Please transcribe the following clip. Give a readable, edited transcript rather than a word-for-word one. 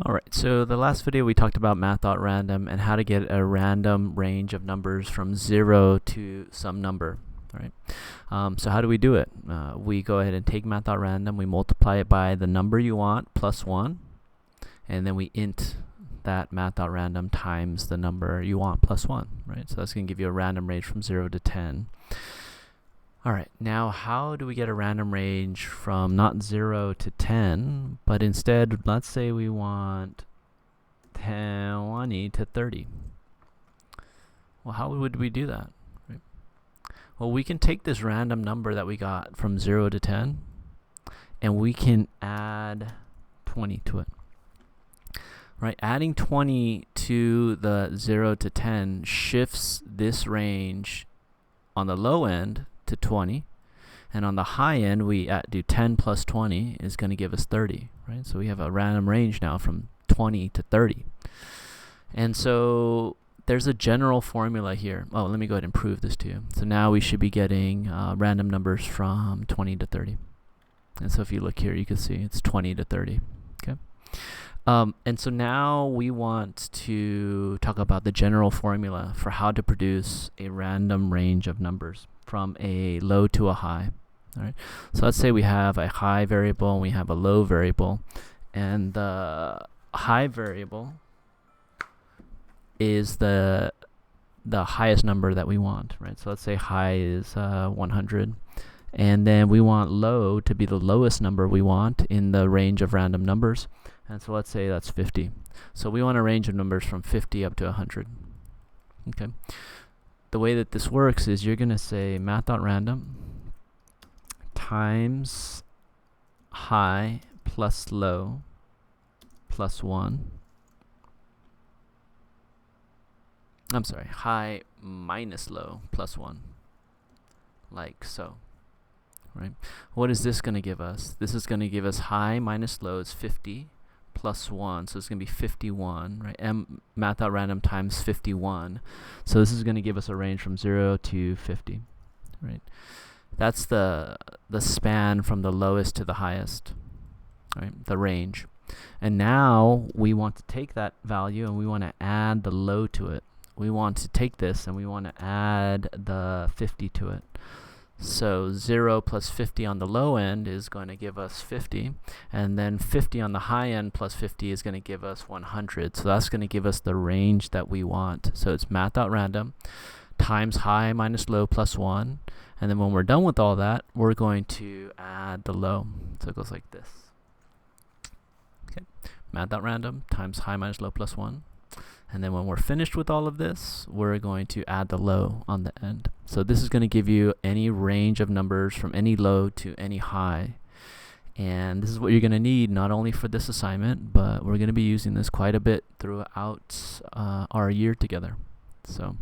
Alright, so the last video we talked about math.random and how to get a random range of numbers from 0 to some number. Right? So how do we do it? We go ahead and take math.random, we multiply it by the number you want plus 1, and then we int that math.random times the number you want plus 1. Right? So that's going to give you a random range from 0 to 10. Alright, now how do we get a random range from not 0 to 10, but instead, let's say we want 20 to 30. Well, how would we do that? Right? Well, we can take this random number that we got from 0 to 10, and we can add 20 to it. Right, adding 20 to the 0 to 10 shifts this range on the low end to 20, and on the high end we do 10 plus 20 is going to give us 30, right? So we have a random range now from 20 to 30. And so there's a general formula here. Oh, let me go ahead and prove this to you. So now we should be getting random numbers from 20 to 30. And so if you look here, you can see it's 20 to 30. Okay. And so now we want to talk about the general formula for how to produce a random range of numbers from a low to a high. All right. So let's say we have a high variable and we have a low variable, and the high variable is the highest number that we want, right? So let's say high is 100, and then we want low to be the lowest number we want in the range of random numbers, and so let's say that's 50. So we want a range of numbers from 50 up to 100. Okay. The way that this works is you're going to say math.random times high plus low plus 1. I'm sorry, high minus low plus 1, like so. Right? What is this going to give us? This is going to give us high minus low is 50 plus 1, so it's going to be 51, right? Math.random times 51. So this is going to give us a range from 0 to 50, right? That's the span from the lowest to the highest, right? The range. And now we want to take that value and we want to add the low to it. We want to take this and we want to add the 50 to it. So 0 plus 50 on the low end is going to give us 50, and then 50 on the high end plus 50 is going to give us 100. So that's going to give us the range that we want. So it's math.random times high minus low plus 1, and then when we're done with all that, we're going to add the low. So it goes like this. Okay, math.random times high minus low plus 1. And then when we're finished with all of this, we're going to add the low on the end. So this is going to give you any range of numbers from any low to any high. And this is what you're going to need not only for this assignment, but we're going to be using this quite a bit throughout our year together. So